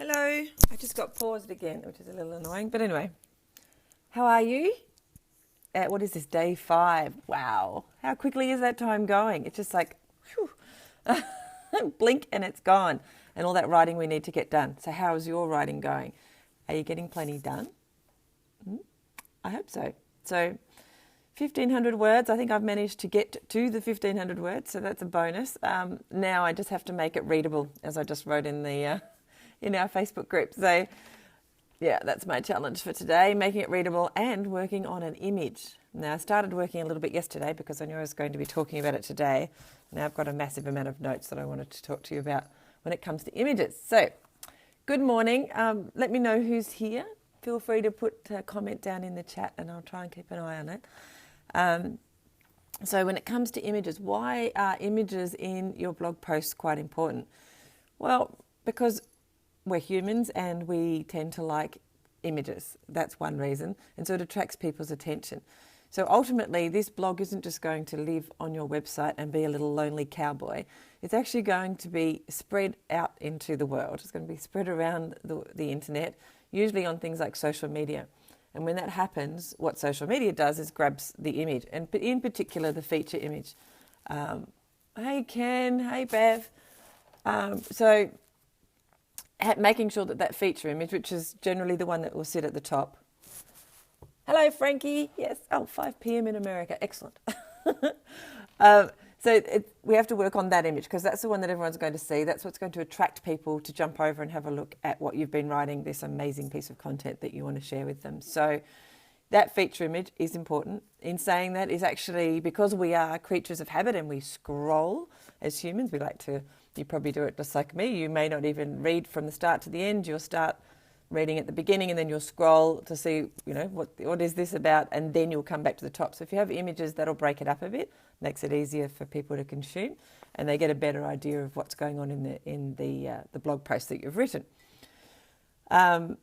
Hello. I just got paused again, which is a little annoying. But anyway, how are you? What is this, day 5? Wow. How quickly is that time going? It's just like, whew, blink and it's gone. And all that writing we need to get done. So how is your writing going? Are you getting plenty done? I hope so. So 1,500 words. I think I've managed to get to the 1,500 words, so that's a bonus. Now I just have to make it readable, as I just wrote in the in our Facebook group. So yeah, that's my challenge for today, making it readable and working on an image. Now I started working a little bit yesterday because I knew I was going to be talking about it today. Now I've got a massive amount of notes that I wanted to talk to you about when it comes to images. So good morning. Let me know who's here. Feel free to put a comment down in the chat and I'll try and keep an eye on it. So when it comes to images, why are images in your blog posts quite important? Well, because we're humans and we tend to like images. That's one reason. And so it attracts people's attention. So ultimately, this blog isn't just going to live on your website and be a little lonely cowboy. It's actually going to be spread out into the world. It's going to be spread around the internet, usually on things like social media. And when that happens, what social media does is grabs the image, and in particular the feature image. Hey Ken, hey Bev. So making sure that feature image, which is generally the one that will sit at the top. Hello Frankie, yes, 5 p.m. in America, excellent. We have to work on that image because that's the one that everyone's going to see. That's what's going to attract people to jump over and have a look at what you've been writing, this amazing piece of content that you want to share with them. So that feature image is important. In saying that is actually because we are creatures of habit and we scroll as humans. We like to, you probably do it just like me. You may not even read from the start to the end. You'll start reading at the beginning and then you'll scroll to see, what is this about, and then you'll come back to the top. So if you have images, that'll break it up a bit, makes it easier for people to consume, and they get a better idea of what's going on in the blog post that you've written. The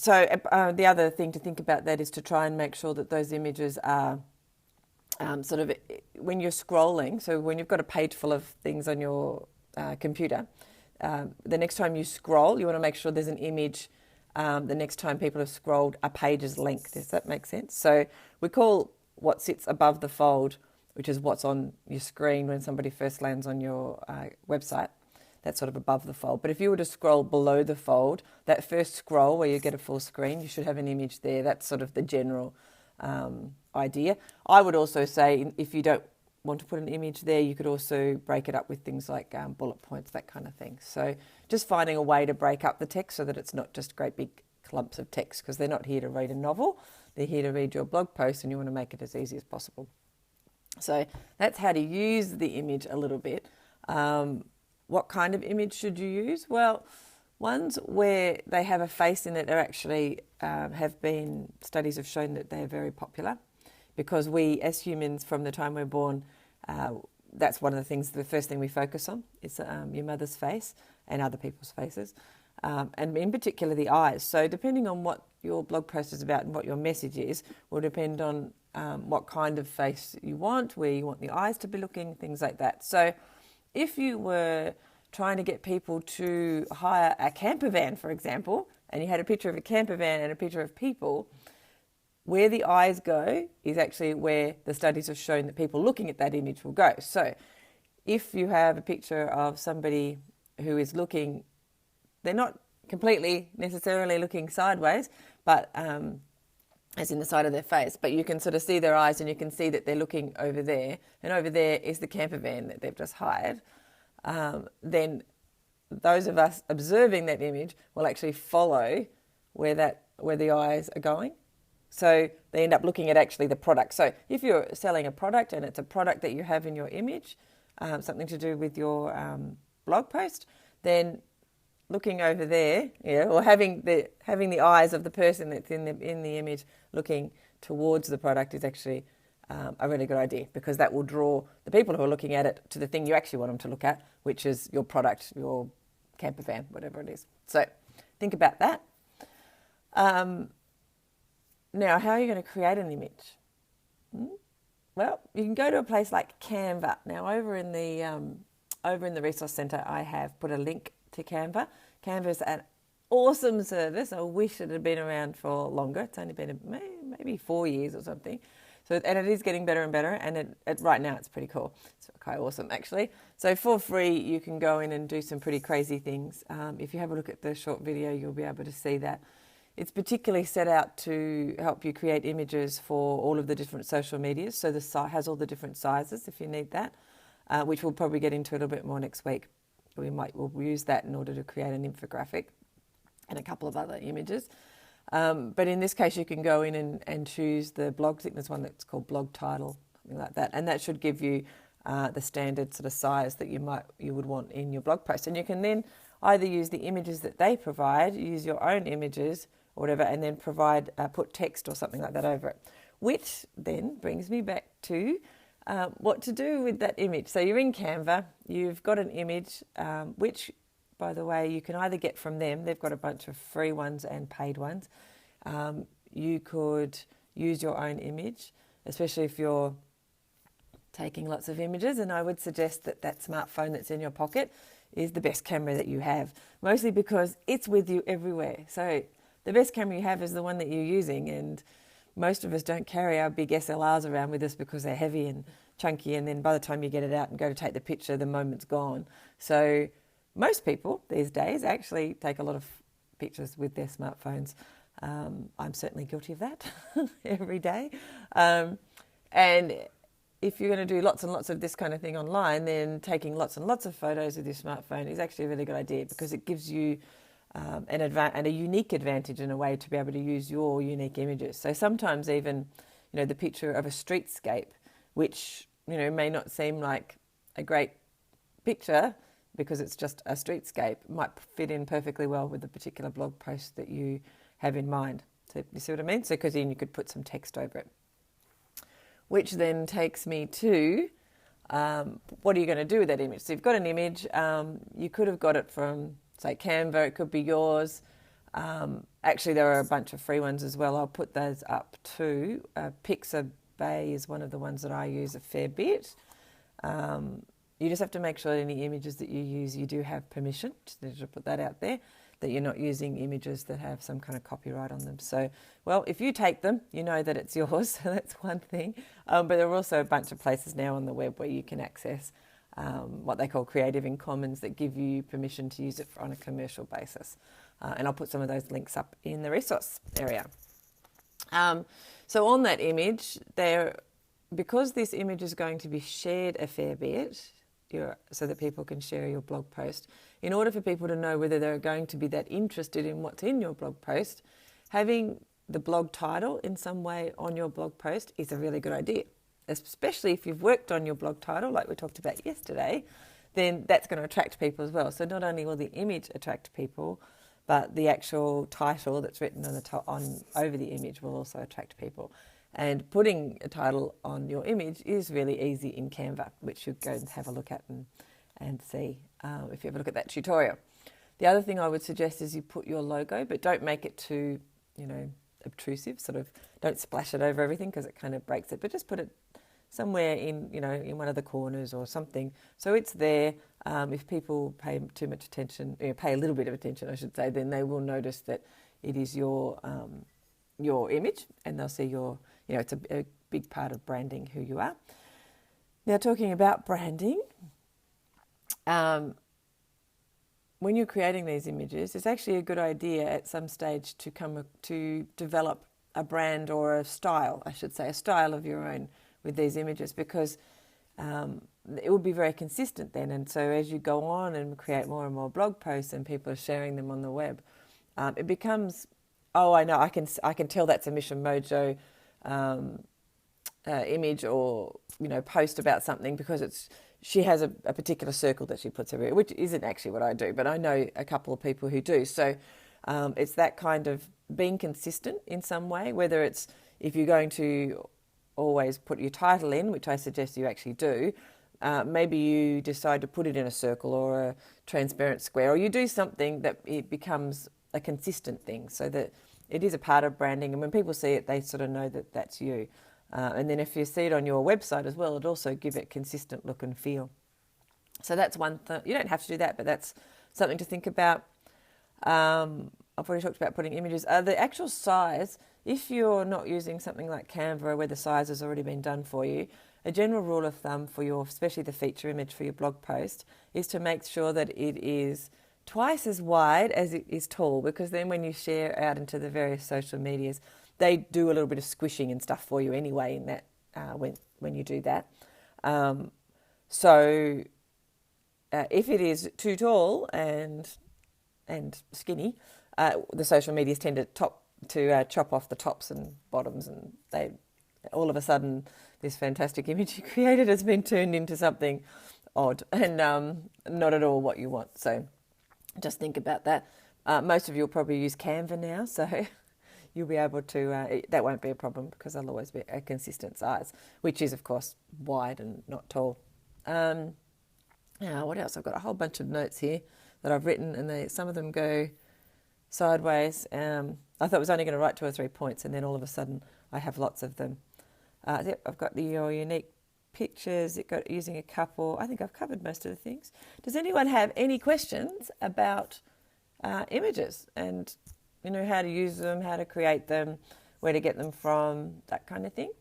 other thing to think about that is to try and make sure that those images are when you're scrolling, so when you've got a page full of things on your computer, the next time you scroll, you want to make sure there's an image the next time people have scrolled a page's length. Does that make sense? So we call what sits above the fold, which is what's on your screen when somebody first lands on your website. That's sort of above the fold. But if you were to scroll below the fold, that first scroll where you get a full screen, you should have an image there. That's sort of the general idea. I would also say if you don't want to put an image there, you could also break it up with things like bullet points, that kind of thing. So just finding a way to break up the text so that it's not just great big clumps of text, because they're not here to read a novel. They're here to read your blog post and you want to make it as easy as possible. So that's how to use the image a little bit. What kind of image should you use? Well, ones where they have a face in it are actually studies have shown that they're very popular, because we as humans from the time we're born, that's one of the things, the first thing we focus on is your mother's face and other people's faces, and in particular the eyes. So depending on what your blog post is about and what your message is will depend on what kind of face you want, where you want the eyes to be looking, things like that. So if you were trying to get people to hire a camper van, for example, and you had a picture of a camper van and a picture of people, where the eyes go is actually where the studies have shown that people looking at that image will go. So if you have a picture of somebody who is looking, they're not completely necessarily looking sideways, but as in the side of their face, but you can sort of see their eyes and you can see that they're looking over there, and over there is the camper van that they've just hired, then those of us observing that image will actually follow where the eyes are going. So they end up looking at actually the product. So if you're selling a product and it's a product that you have in your image, something to do with your blog post, then looking over there, or having the eyes of the person that's in the image looking towards the product is actually a really good idea, because that will draw the people who are looking at it to the thing you actually want them to look at, which is your product, your camper van, whatever it is. So think about that. Now, how are you going to create an image? Well, you can go to a place like Canva. Now, over in the resource centre, I have put a link to Canva. Canva is an awesome service. I wish it had been around for longer. It's only been maybe 4 years or something. So, and it is getting better and better, and right now it's pretty cool. It's quite awesome, actually. So for free, you can go in and do some pretty crazy things. If you have a look at the short video, you'll be able to see that. It's particularly set out to help you create images for all of the different social medias. So the site has all the different sizes if you need that, which we'll probably get into a little bit more next week. We'll use that in order to create an infographic and a couple of other images. But in this case, you can go in and choose the blog. I think there's one that's called blog title, something like that. And that should give you the standard sort of size that you would want in your blog post. And you can then either use the images that they provide, use your own images or whatever, and then put text or something like that over it. Which then brings me back to what to do with that image. So you're in Canva, you've got an image, which, by the way, you can either get from them. They've got a bunch of free ones and paid ones. You could use your own image, especially if you're taking lots of images. And I would suggest that that smartphone that's in your pocket is the best camera that you have, mostly because it's with you everywhere. So the best camera you have is the one that you're using. And most of us don't carry our big SLRs around with us because they're heavy and chunky. And then by the time you get it out and go to take the picture, the moment's gone. So most people these days actually take a lot of pictures with their smartphones. I'm certainly guilty of that every day. And if you're going to do lots and lots of this kind of thing online, then taking lots and lots of photos with your smartphone is actually a really good idea, because it gives you a unique advantage in a way to be able to use your unique images. So sometimes even, the picture of a streetscape, which, may not seem like a great picture because it's just a streetscape, might fit in perfectly well with the particular blog post that you have in mind. So you see what I mean? So because then you could put some text over it. Which then takes me to what are you going to do with that image? So you've got an image. You could have got it from, say, Canva. It could be yours. Actually, there are a bunch of free ones as well. I'll put those up too. Pixabay is one of the ones that I use a fair bit. You just have to make sure any images that you use, you do have permission. Just need to put that out there, that you're not using images that have some kind of copyright on them. So, well, if you take them, you know that it's yours, so that's one thing. But there are also a bunch of places now on the web where you can access what they call Creative in Commons that give you permission to use it on a commercial basis. And I'll put some of those links up in the resource area. So on that image, because this image is going to be shared a fair bit, so that people can share your blog post, in order for people to know whether they're going to be that interested in what's in your blog post, having the blog title in some way on your blog post is a really good idea, especially if you've worked on your blog title like we talked about yesterday. Then that's going to attract people as well. So not only will the image attract people, but the actual title that's written over the image will also attract people. And putting a title on your image is really easy in Canva, which you go and have a look at and see if you have a look at that tutorial. The other thing I would suggest is you put your logo, but don't make it too, obtrusive. Sort of don't splash it over everything because it kind of breaks it. But just put it somewhere in one of the corners or something, so it's there. If people pay too much attention, pay a little bit of attention, I should say, then they will notice that it is your image, and they'll see it's a big part of branding who you are. Now, talking about branding, when you're creating these images, it's actually a good idea at some stage to develop a brand or a style, I should say, a style of your own with these images, because it will be very consistent then. And so as you go on and create more and more blog posts and people are sharing them on the web, it becomes, I know, I can tell that's a Mission Mojo image or post about something, because she has a particular circle that she puts everywhere, which isn't actually what I do, but I know a couple of people who do. So it's that kind of being consistent in some way, whether it's if you're going to always put your title in, which I suggest you actually do, maybe you decide to put it in a circle or a transparent square, or you do something that it becomes a consistent thing, so that it is a part of branding, and when people see it, they sort of know that that's you. And then if you see it on your website as well, it also give it consistent look and feel. So that's one thing. You don't have to do that, but that's something to think about. I've already talked about putting images. The actual size, if you're not using something like Canva where the size has already been done for you, a general rule of thumb for your, especially the feature image for your blog post, is to make sure that it is twice as wide as it is tall, because then when you share out into the various social medias, they do a little bit of squishing and stuff for you anyway in that when you do that. So if it is too tall and skinny, the social medias tend to chop off the tops and bottoms, and they all of a sudden this fantastic image you created has been turned into something odd and not at all what you want. So just think about that. Most of you will probably use Canva now, so you'll be able to, that won't be a problem because they'll always be a consistent size, which is of course wide and not tall. Now what else? I've got a whole bunch of notes here that I've written, and some of them go sideways. I thought I was only going to write 2 or 3 points, and then all of a sudden I have lots of them. I've got your unique pictures, it got using a couple. I think I've covered most of the things. Does anyone have any questions about images and how to use them, how to create them, where to get them from, that kind of thing?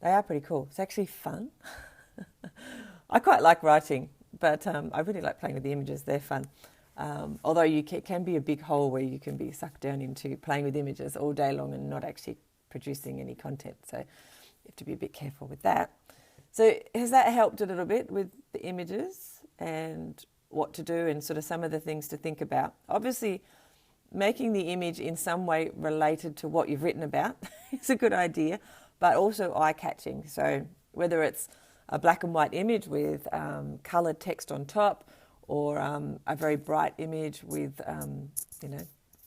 They are pretty cool. It's actually fun. I quite like writing, but I really like playing with the images. They're fun. Although you can be a big hole where you can be sucked down into playing with images all day long and not actually producing any content. So you have to be a bit careful with that. So has that helped a little bit with the images and what to do and sort of some of the things to think about? Obviously, making the image in some way related to what you've written about is a good idea, but also eye-catching. So whether it's a black and white image with coloured text on top, or a very bright image with,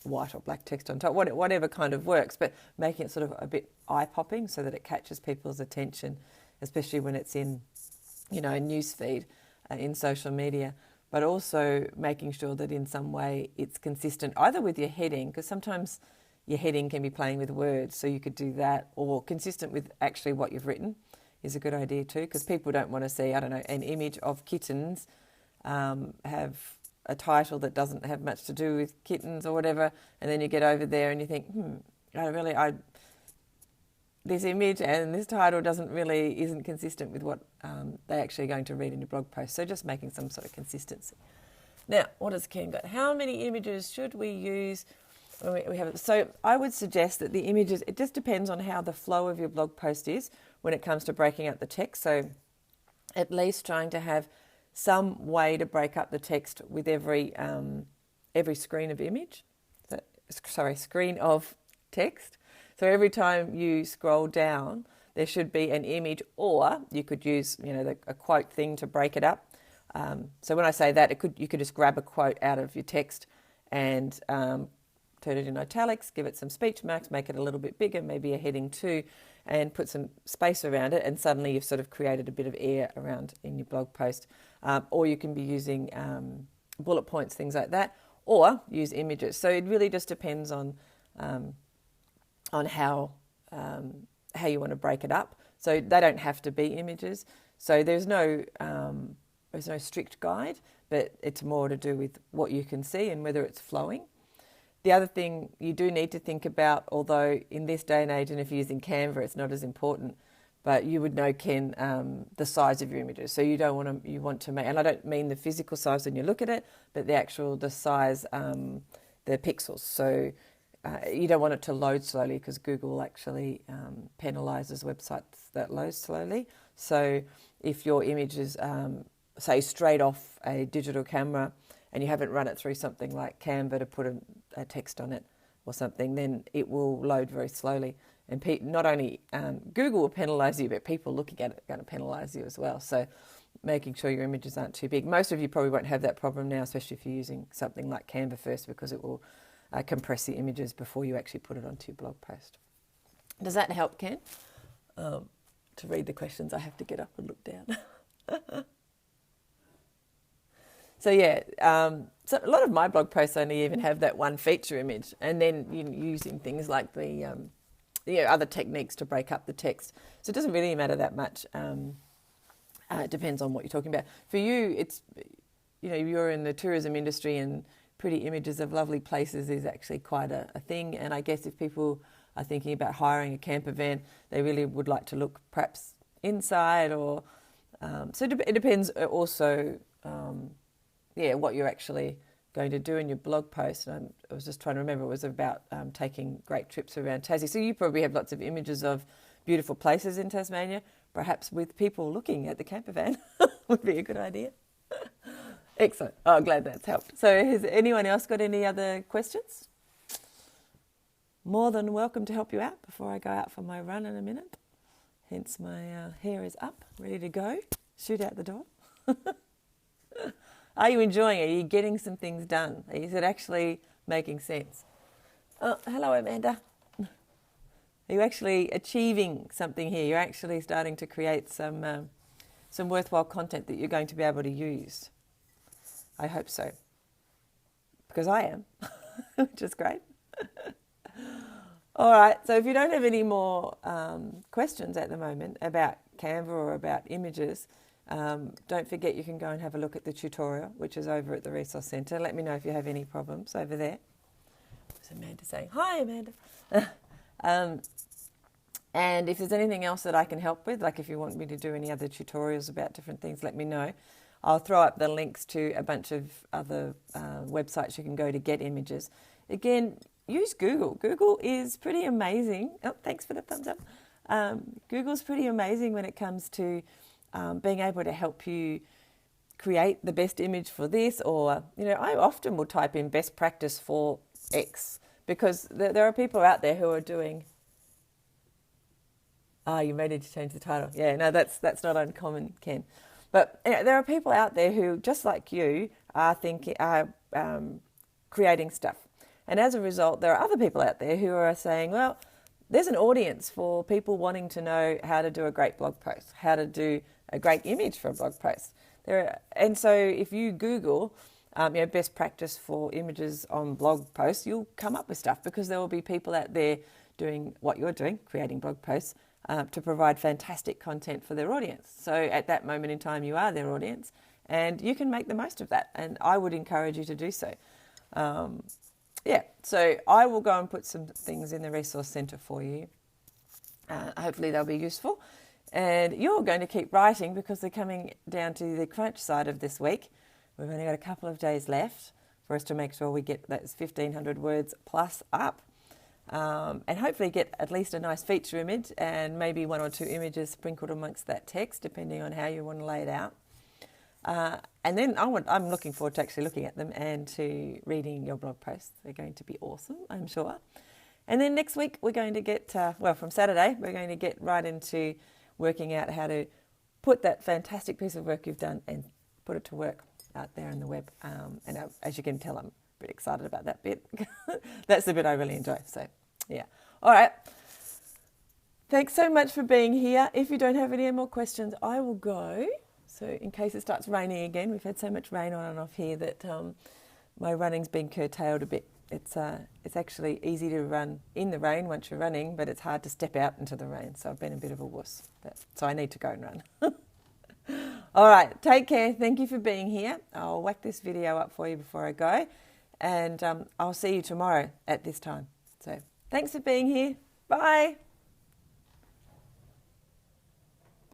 white or black text on top, whatever kind of works, but making it sort of a bit eye-popping so that it catches people's attention, especially when it's in, a newsfeed in social media, but also making sure that in some way it's consistent, either with your heading, because sometimes your heading can be playing with words, so you could do that, or consistent with actually what you've written is a good idea too, because people don't want to see, an image of kittens have a title that doesn't have much to do with kittens or whatever, and then you get over there and you think, this image and this title isn't consistent with what they're actually going to read in your blog post. So just making some sort of consistency. Now, what has Ken got? How many images should we use when we have it? So I would suggest that the images, it just depends on how the flow of your blog post is when it comes to breaking up the text. So at least trying to have some way to break up the text with every screen of text. So every time you scroll down, there should be an image, or you could use, a quote thing to break it up. So when I say that, you could just grab a quote out of your text and turn it in italics, give it some speech marks, make it a little bit bigger, maybe a heading too, and put some space around it, and suddenly you've sort of created a bit of air around in your blog post. Or you can be using bullet points, things like that, or use images. So it really just depends on how you want to break it up. So they don't have to be images. So there's no strict guide, but it's more to do with what you can see and whether it's flowing. The other thing you do need to think about, although in this day and age, and if you're using Canva, it's not as important, but you would know, Ken, the size of your images. So you want to make, and I don't mean the physical size when you look at it, but the size, the pixels. So you don't want it to load slowly, because Google actually penalises websites that load slowly. So if your image is, say, straight off a digital camera, and you haven't run it through something like Canva to put a text on it or something, then it will load very slowly. And not only Google will penalise you, but people looking at it are going to penalise you as well. So making sure your images aren't too big. Most of you probably won't have that problem now, especially if you're using something like Canva first, because it will compress the images before you actually put it onto your blog post. Does that help, Ken? To read the questions, I have to get up and look down. So yeah, so a lot of my blog posts only even have that one feature image, and then using things like the other techniques to break up the text. So it doesn't really matter that much. It depends on what you're talking about. For you, you're in the tourism industry, and pretty images of lovely places is actually quite a thing. And I guess if people are thinking about hiring a camper van, they really would like to look perhaps inside, or so it depends also, what you're actually going to do in your blog post. And I was just trying to remember, it was about taking great trips around Tassie. So you probably have lots of images of beautiful places in Tasmania, perhaps with people looking at the camper van would be a good idea. Excellent. Oh, glad that's helped. So has anyone else got any other questions? More than welcome to help you out before I go out for my run in a minute. Hence my hair is up, ready to go, shoot out the door. Are you enjoying it? Are you getting some things done? Is it actually making sense? Oh, hello, Amanda. Are you actually achieving something here? You're actually starting to create some worthwhile content that you're going to be able to use. I hope so, because I am, which is great. All right, so if you don't have any more questions at the moment about Canva or about images, don't forget you can go and have a look at the tutorial, which is over at the Resource Centre. Let me know if you have any problems over there. There's Amanda saying, hi, Amanda. And if there's anything else that I can help with, like if you want me to do any other tutorials about different things, let me know. I'll throw up the links to a bunch of other websites you can go to get images. Again, use Google. Google is pretty amazing. Oh, thanks for the thumbs up. Google's pretty amazing when it comes to being able to help you create the best image for this, or, I often will type in best practice for X, because there are people out there who are doing... you're ready to change the title. Yeah, no, that's not uncommon, Ken. But there are people out there who, just like you, are creating stuff. And as a result, there are other people out there who are saying, well, there's an audience for people wanting to know how to do a great blog post, how to do a great image for a blog post. And so if you Google best practice for images on blog posts, you'll come up with stuff, because there will be people out there doing what you're doing, creating blog posts, to provide fantastic content for their audience. So at that moment in time, you are their audience, and you can make the most of that. And I would encourage you to do so. So I will go and put some things in the Resource Centre for you. Hopefully they'll be useful. And you're going to keep writing, because they're coming down to the crunch side of this week. We've only got a couple of days left for us to make sure we get those 1,500 words plus up. And hopefully get at least a nice feature image, and maybe one or two images sprinkled amongst that text, depending on how you want to lay it out. And then I'm looking forward to actually looking at them and to reading your blog posts. They're going to be awesome, I'm sure. And then next week we're going to get, from Saturday, we're going to get right into working out how to put that fantastic piece of work you've done and put it to work out there on the web. And as you can tell, I'm pretty excited about that bit. That's the bit I really enjoy. So, yeah. All right. Thanks so much for being here. If you don't have any more questions, I will go. So in case it starts raining again, we've had so much rain on and off here that my running's been curtailed a bit. It's actually easy to run in the rain once you're running, but it's hard to step out into the rain. So I've been a bit of a wuss. So I need to go and run. All right. Take care. Thank you for being here. I'll whack this video up for you before I go. And I'll see you tomorrow at this time. So thanks for being here. Bye.